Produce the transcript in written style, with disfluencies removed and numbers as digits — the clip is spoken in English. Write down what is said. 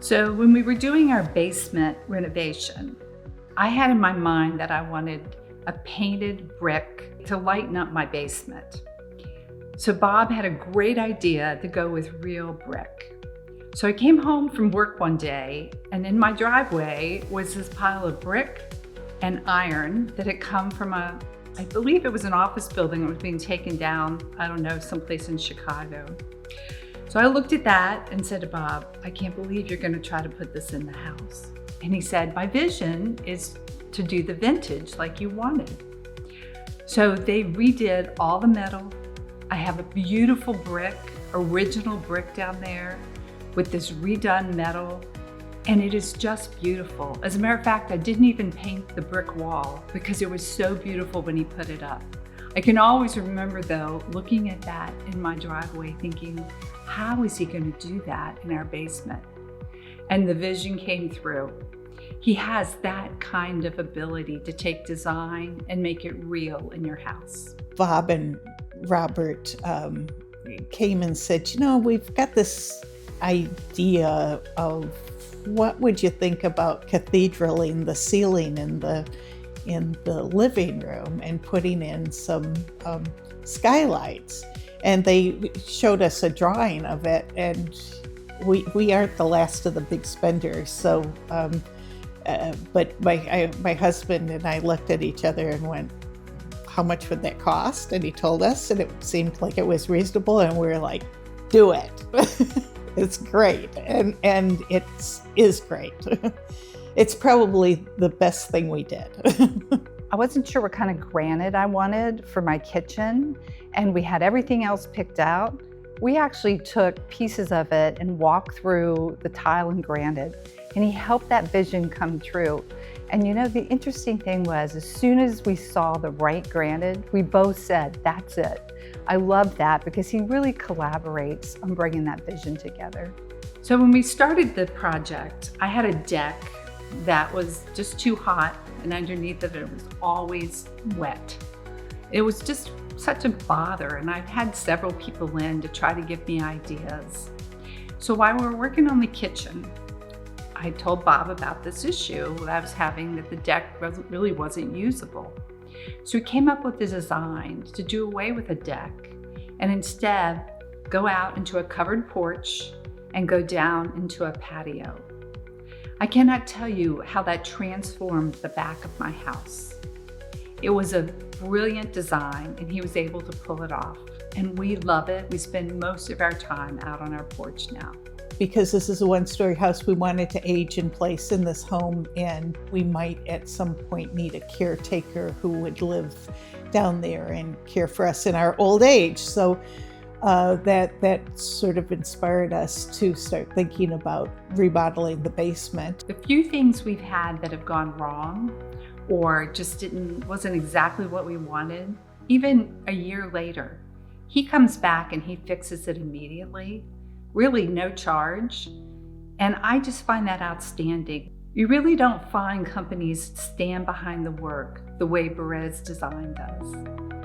So when we were doing our basement renovation, I had in my mind that I wanted a painted brick to lighten up my basement. So Bob had a great idea to go with real brick. So I came home from work one day, and in my driveway was this pile of brick and iron that had come from I believe it was an office building that was being taken down, I don't know, someplace in Chicago. So I looked at that and said to Bob, I can't believe you're gonna try to put this in the house. And he said, my vision is to do the vintage like you wanted. So they redid all the metal. I have a beautiful brick, original brick down there with this redone metal, and it is just beautiful. As a matter of fact, I didn't even paint the brick wall because it was so beautiful when he put it up. I can always remember though, looking at that in my driveway thinking, how is he gonna do that in our basement? And the vision came through. He has that kind of ability to take design and make it real in your house. Bob and Robert came and said, we've got this idea of what would you think about cathedraling the ceiling in the living room and putting in some skylights. And they showed us a drawing of it, and we aren't the last of the big spenders. So, but my husband and I looked at each other and went, how much would that cost? And he told us, and it seemed like it was reasonable, and we were like, do it. It's great, and it is great. It's probably the best thing we did. I wasn't sure what kind of granite I wanted for my kitchen, and we had everything else picked out. We actually took pieces of it and walked through the tile and granite, and he helped that vision come true. And the interesting thing was, as soon as we saw the right granite, we both said, that's it. I love that because he really collaborates on bringing that vision together. So when we started the project, I had a deck that was just too hot, and underneath of it was always wet. It was just such a bother, and I've had several people in to try to give me ideas. So while we were working on the kitchen, I told Bob about this issue that I was having, that the deck really wasn't usable. So we came up with a design to do away with a deck and instead go out into a covered porch and go down into a patio. I cannot tell you how that transformed the back of my house. It was a brilliant design, and he was able to pull it off. And we love it. We spend most of our time out on our porch now. Because this is a one-story house, we wanted to age in place in this home, and we might at some point need a caretaker who would live down there and care for us in our old age. So that sort of inspired us to start thinking about remodeling the basement. The few things we've had that have gone wrong or just wasn't exactly what we wanted, even a year later, he comes back and he fixes it immediately, really no charge. And I just find that outstanding. You really don't find companies stand behind the work the way Berriz Design does.